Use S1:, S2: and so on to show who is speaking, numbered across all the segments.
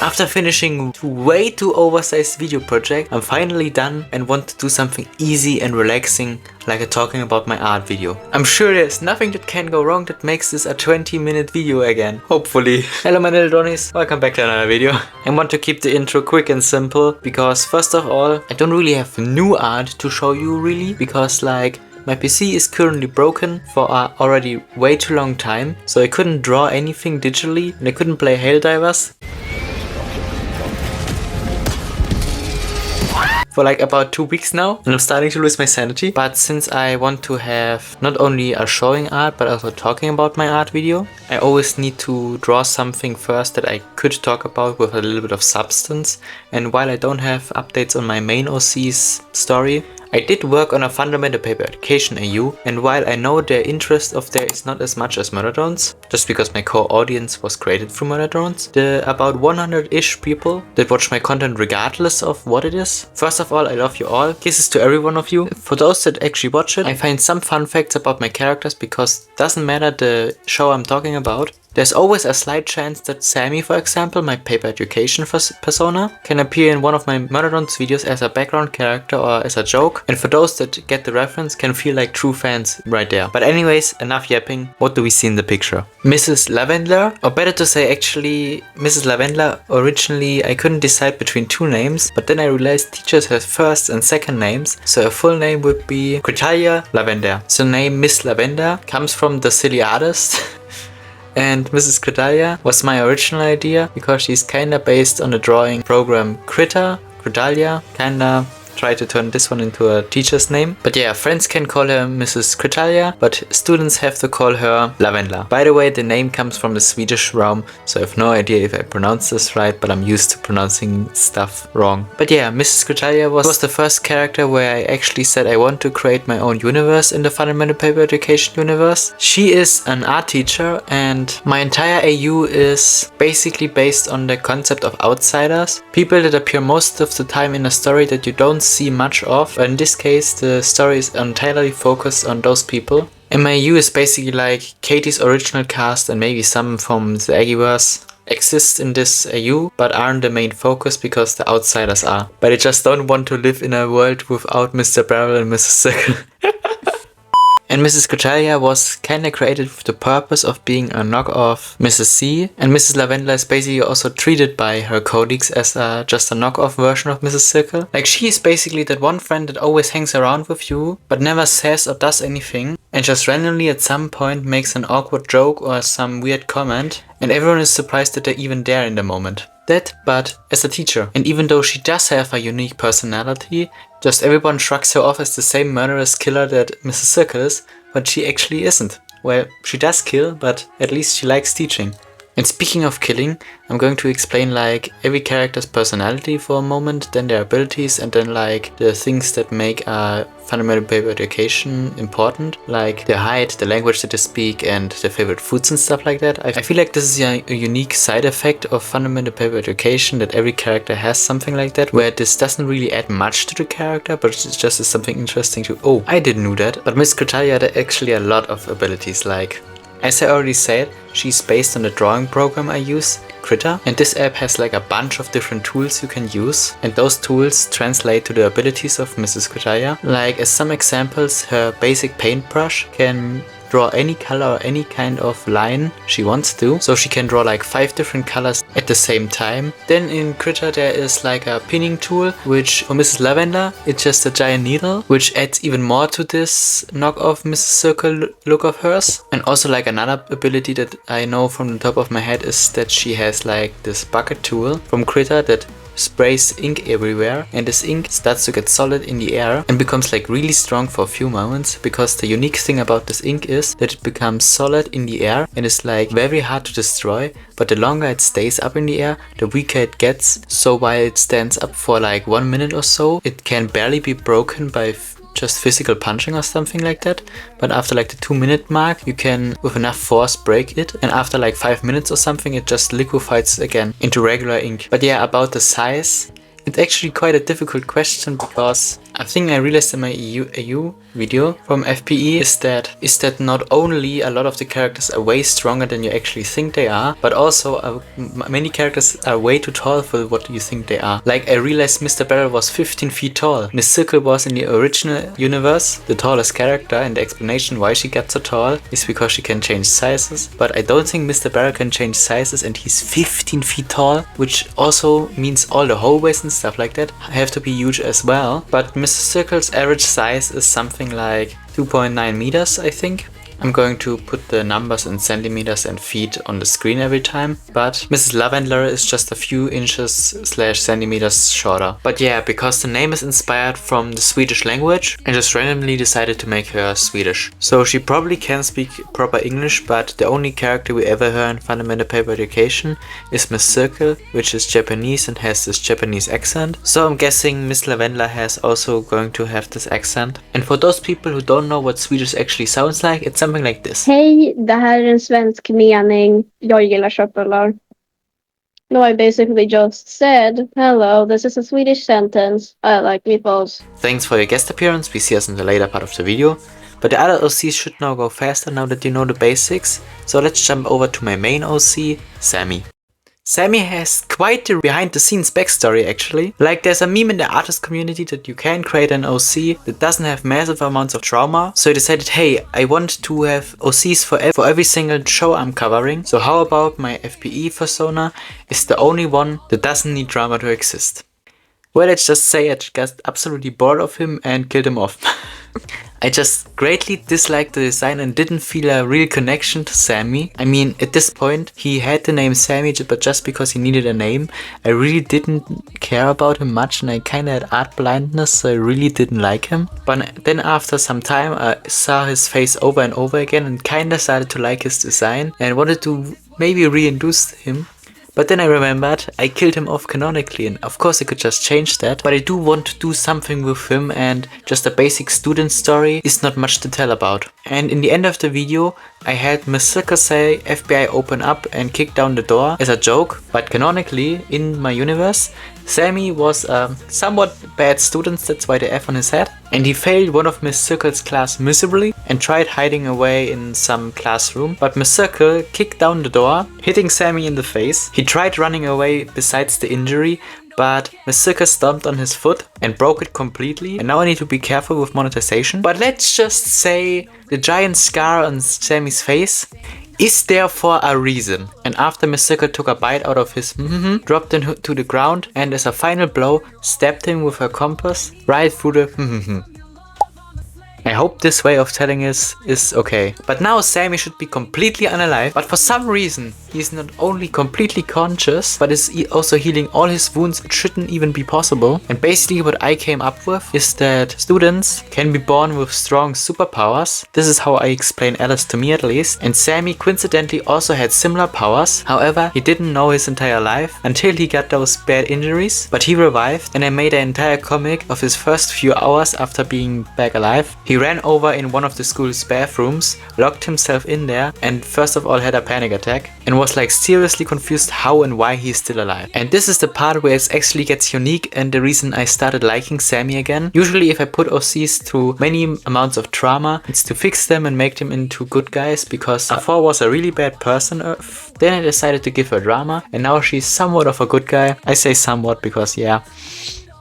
S1: After finishing a way too oversized video project, I'm finally done and want to do something easy and relaxing like a talking about my art video. I'm sure there's nothing that can go wrong that makes this a 20-minute video again. Hopefully. Hello my little Donnies, welcome back to another video. I want to keep the intro quick and simple because first of all, I don't really have new art to show you really because like my PC is currently broken for already way too long time, so I couldn't draw anything digitally and I couldn't play Helldivers for like about 2 weeks now, and I'm starting to lose my sanity. But since I want to have not only a showing art but also talking about my art video, I always need to draw something first that I could talk about with a little bit of substance. And while I don't have updates on my main OC's story, I did work on a fundamental paper education AU, and while I know their interest of there is not as much as Murder-Drones, just because my core audience was created through Murder-Drones, the about 100-ish people that watch my content regardless of what it is. First of all, I love you all. Kisses to every one of you. For those that actually watch it, I find some fun facts about my characters because it doesn't matter the show I'm talking about. There's always a slight chance that Sammy, for example, my paper education persona, can appear in one of my Murder-Drones videos as a background character or as a joke, and for those that get the reference can feel like true fans right there. But anyways, enough yapping, what do we see in the picture? Mrs. Lavendler, or better to say actually Mrs. Lavendler. Originally I couldn't decide between two names, but then I realized teachers have first and second names, so a full name would be Kaaatie Lavender. So name Miss Lavender comes from the silly artist. And Mrs. Kaaatie was my original idea because she's kinda based on the drawing program Kaaatie, kinda try to turn this one into a teacher's name. But yeah, friends can call her Mrs. Kaaatie, but students have to call her Lavendler. By the way, the name comes from the Swedish realm, so I have no idea if I pronounce this right, but I'm used to pronouncing stuff wrong. But yeah, Mrs. Kaaatie was the first character where I actually said I want to create my own universe in the fundamental paper education universe. She is an art teacher and my entire AU is basically based on the concept of outsiders. People that appear most of the time in a story that you don't see much of. In this case, the story is entirely focused on those people. And my AU is basically like Kaattie's original cast and maybe some from the Aggieverse exist in this AU, but aren't the main focus because the outsiders are. But I just don't want to live in a world without Mr. Barrel and Mrs. Circle. And Mrs. Kaaatie was kinda created with the purpose of being a knockoff Mrs. C, and Mrs. Lavendler is basically also treated by her colleagues as just a knockoff version of Mrs. Circle. Like she is basically that one friend that always hangs around with you, but never says or does anything, and just randomly at some point makes an awkward joke or some weird comment, and everyone is surprised that they're even there in the moment. That, but as a teacher. And even though she does have a unique personality, just everyone shrugs her off as the same murderous killer that Mrs. Circle is, but she actually isn't. Well, she does kill, but at least she likes teaching. And speaking of killing, I'm going to explain like every character's personality for a moment, then their abilities, and then like the things that make a fundamental paper education important, like their height, the language that they speak, and their favorite foods and stuff like that. I feel like this is a unique side effect of fundamental paper education, that every character has something like that, where this doesn't really add much to the character, but it just is something interesting to, oh, I didn't know that. But Miss Kaaatie had actually a lot of abilities, like, as I already said, she's based on the drawing program I use, Krita, and this app has like a bunch of different tools you can use, and those tools translate to the abilities of Mrs. Kaaatie. Like as some examples, her basic paintbrush can draw any color or any kind of line she wants to, so she can draw like 5 different colors at the same time. Then in Krita there is like a pinning tool, which for Mrs. Lavendler it's just a giant needle, which adds even more to this knockoff Mrs. Circle look of hers. And also like another ability that I know from the top of my head is that she has like this bucket tool from Krita that sprays ink everywhere, and this ink starts to get solid in the air and becomes like really strong for a few moments, because the unique thing about this ink is that it becomes solid in the air and is like very hard to destroy, but the longer it stays up in the air, the weaker it gets. So while it stands up for like 1 minute or so, it can barely be broken by just physical punching or something like that, but after like the 2-minute mark you can with enough force break it, and after like 5 minutes or something it just liquefies again into regular ink. But yeah, about the size, it's actually quite a difficult question because A thing I realized in my AU video from FPE is that not only a lot of the characters are way stronger than you actually think they are, but also many characters are way too tall for what you think they are. Like I realized Mr. Barrel was 15 feet tall. Miss Circle was in the original universe the tallest character, and the explanation why she got so tall is because she can change sizes. But I don't think Mr. Barrel can change sizes, and he's 15 feet tall, which also means all the hallways and stuff like that have to be huge as well. But Mr. Circle's average size is something like 2.9 meters, I think. I'm going to put the numbers in centimeters and feet on the screen every time, but Mrs. Lavendler is just a few inches / centimeters shorter. But yeah, because the name is inspired from the Swedish language, I just randomly decided to make her Swedish. So she probably can speak proper English, but the only character we ever heard in Fundamental Paper Education is Miss Circle, which is Japanese and has this Japanese accent. So I'm guessing Miss Lavendler has also going to have this accent. And for those people who don't know what Swedish actually sounds like, it's something like this.
S2: Hej, det här är en svensk mening. Jag gillar köttbullar. No, I basically just said, hello, this is a Swedish sentence. I like meatballs.
S1: Thanks for your guest appearance. We see us in the later part of the video. But the other OCs should now go faster now that you know the basics. So let's jump over to my main OC, Sammy. Sammy has quite the behind the scenes backstory actually. Like there's a meme in the artist community that you can create an OC that doesn't have massive amounts of trauma. So I decided, hey, I want to have OCs for every single show I'm covering. So how about my FPE persona is the only one that doesn't need drama to exist. Well, let's just say I got absolutely bored of him and killed him off. I just greatly disliked the design and didn't feel a real connection to Sammy. I mean, at this point, he had the name Sammy, but just because he needed a name, I really didn't care about him much, and I kinda had art blindness, so I really didn't like him. But then after some time, I saw his face over and over again and kinda started to like his design and wanted to maybe reintroduce him. But then I remembered I killed him off canonically, and of course I could just change that, but I do want to do something with him, and just a basic student story is not much to tell about. And in the end of the video I had Miss Circle say FBI open up and kick down the door as a joke, but canonically in my universe Sammy was a somewhat bad student, that's why the F on his head, and he failed one of Miss Circle's class miserably and tried hiding away in some classroom, but Miss Circle kicked down the door, hitting Sammy in the face. He tried running away besides the injury, but Miss Circle stomped on his foot and broke it completely, and now I need to be careful with monetization. But let's just say the giant scar on Sammy's face is there for a reason. And after Miss Circle took a bite out of his dropped him to the ground, and as a final blow stabbed him with her compass right through the I hope this way of telling is okay. But now Sammy should be completely unalive, but for some reason he's not only completely conscious, but is also healing all his wounds, which shouldn't even be possible. And basically what I came up with is that students can be born with strong superpowers. This is how I explain Alice to me at least. And Sammy coincidentally also had similar powers. However, he didn't know his entire life until he got those bad injuries, but he revived, and I made an entire comic of his first few hours after being back alive. He ran over in one of the school's bathrooms, locked himself in there, and first of all had a panic attack, and was like seriously confused how and why he's still alive. And this is the part where it actually gets unique and the reason I started liking Sammy again. Usually if I put OCs through many amounts of trauma, it's to fix them and make them into good guys, because A4 was a really bad person. Then I decided to give her drama, and now she's somewhat of a good guy. I say somewhat because yeah.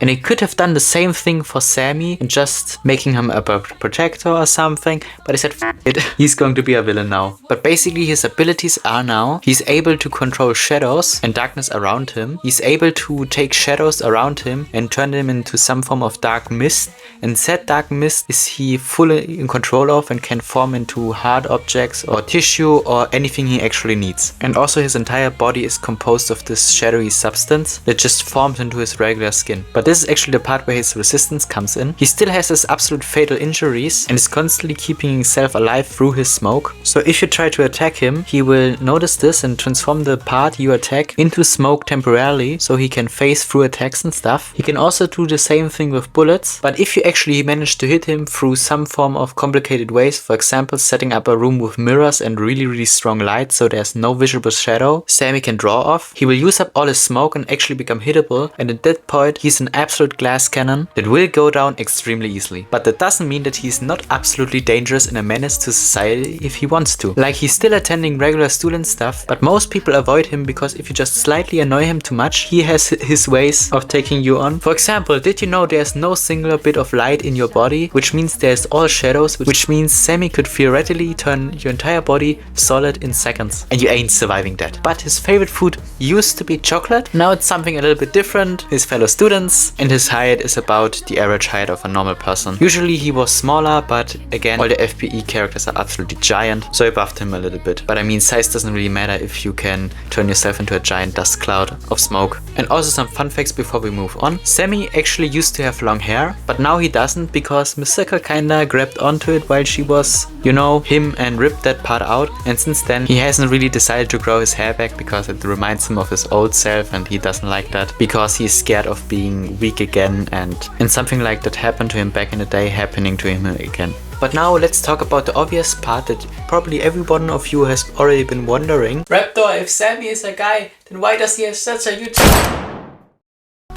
S1: And I could have done the same thing for Sammy and just making him a protector or something, but I said f it, he's going to be a villain now. But basically his abilities are now, he's able to control shadows and darkness around him. He's able to take shadows around him and turn them into some form of dark mist. And said dark mist is he fully in control of and can form into hard objects or tissue or anything he actually needs. And also his entire body is composed of this shadowy substance that just forms into his regular skin. But this is actually the part where his resistance comes in. He still has his absolute fatal injuries and is constantly keeping himself alive through his smoke. So if you try to attack him, he will notice this and transform the part you attack into smoke temporarily, so he can phase through attacks and stuff. He can also do the same thing with bullets, but if you actually manage to hit him through some form of complicated ways, for example setting up a room with mirrors and really strong light so there's no visible shadow Sammy can draw off, he will use up all his smoke and actually become hittable, and at that point he's an absolute glass cannon that will go down extremely easily. But that doesn't mean that he's not absolutely dangerous and a menace to society if he wants to. Like, he's still attending regular student stuff, but most people avoid him because if you just slightly annoy him too much, he has his ways of taking you on. For example, did you know there's no singular bit of light in your body, which means there's all shadows, which means Sammy could theoretically turn your entire body solid in seconds, and you ain't surviving that. But his favorite food used to be chocolate. Now it's something a little bit different, his fellow students, and his height is about the average height of a normal person. Usually he was smaller, but again, all the FPE characters are absolutely giant, so I buffed him a little bit. But I mean, size doesn't really matter if you can turn yourself into a giant dust cloud of smoke. And also some fun facts before we move on. Sammy actually used to have long hair, but now he doesn't because Misaka kinda grabbed onto it while she was, you know, him, and ripped that part out. And since then, he hasn't really decided to grow his hair back because it reminds him of his old self, and he doesn't like that because he's scared of being weak again, and something like that happened to him back in the day happening to him again. But now let's talk about the obvious part that probably every one of you has already been wondering. Raptor, if Sammy is a guy, then why does he have such a huge...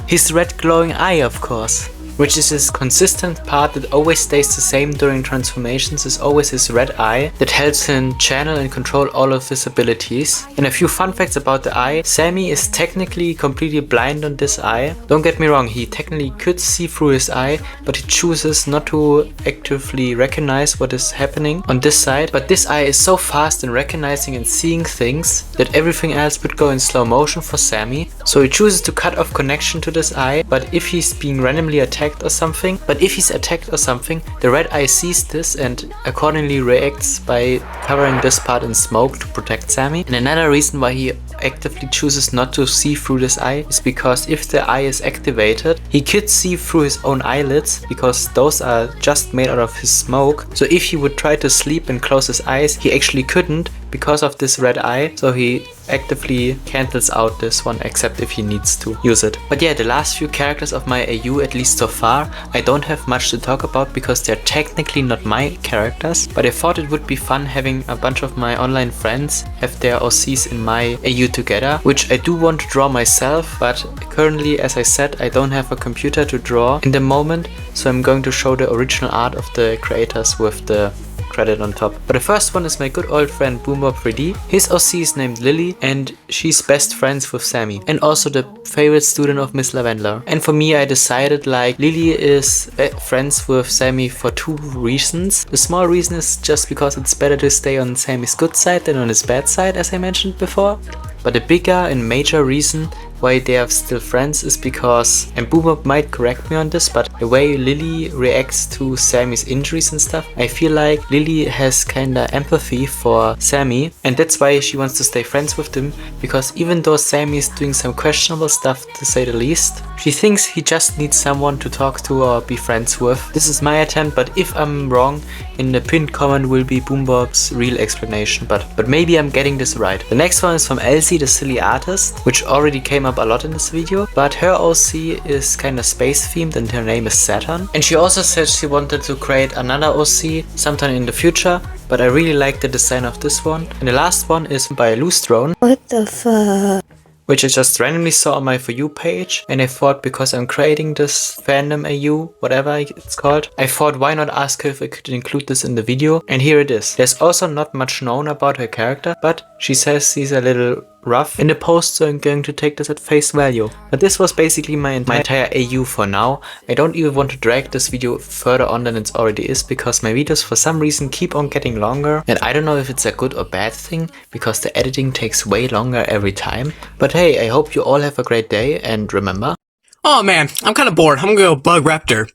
S1: His red glowing eye, of course. Which is his consistent part that always stays the same during transformations, is always his red eye that helps him channel and control all of his abilities. And a few fun facts about the eye. Sammy is technically completely blind on this eye. Don't get me wrong, he technically could see through his eye, but he chooses not to actively recognize what is happening on this side. But this eye is so fast in recognizing and seeing things that everything else would go in slow motion for Sammy. So he chooses to cut off connection to this eye, but if he's being randomly attacked or something, the red eye sees this and accordingly reacts by covering this part in smoke to protect Sammy. And another reason why he actively chooses not to see through this eye is because if the eye is activated, he could see through his own eyelids because those are just made out of his smoke. So if he would try to sleep and close his eyes, he actually couldn't because of this red eye. So he actively cancels out this one, except if he needs to use it. But yeah, the last few characters of my AU, at least so far, I don't have much to talk about because they're technically not my characters, but I thought it would be fun having a bunch of my online friends have their OCs in my AU together, which I do want to draw myself, but currently, as I said, I don't have a computer to draw in the moment, so I'm going to show the original art of the creators with the credit on top. But the first one is my good old friend Boombob3D. His OC is named Lily and she's best friends with Sammy and also the favorite student of Miss Lavendler. And for me, I decided like Lily is friends with Sammy for two reasons. The small reason is just because it's better to stay on Sammy's good side than on his bad side, as I mentioned before. But the bigger and major reason why they are still friends is because, and Boomer might correct me on this, but the way Lily reacts to Sammy's injuries and stuff, I feel like Lily has kinda empathy for Sammy, and that's why she wants to stay friends with him, because even though Sammy is doing some questionable stuff to say the least, she thinks he just needs someone to talk to or be friends with. This is my attempt, but if I'm wrong, in the pinned comment will be Boombob's real explanation, but maybe I'm getting this right. The next one is from Elsie, the silly artist, which already came up a lot in this video, but her OC is kinda space themed and her name is Saturn. And she also said she wanted to create another OC sometime in the future, but I really like the design of this one. And the last one is by Lustrone.
S2: What the fuck?
S1: Which I just randomly saw on my For You page, and I thought because I'm creating this fandom AU, whatever it's called, I thought why not ask her if I could include this in the video, and here it is. There's also not much known about her character, but she says she's a little rough in the post, so I'm going to take this at face value. But this was basically my entire AU for now. I don't even want to drag this video further on than it already is, because my videos for some reason keep on getting longer, and I don't know if it's a good or bad thing, because the editing takes way longer every time. But hey, I hope you all have a great day, and remember...
S3: Oh man, I'm kind of bored. I'm gonna go bug Raptor.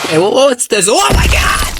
S3: Hey, what's this? Oh my god!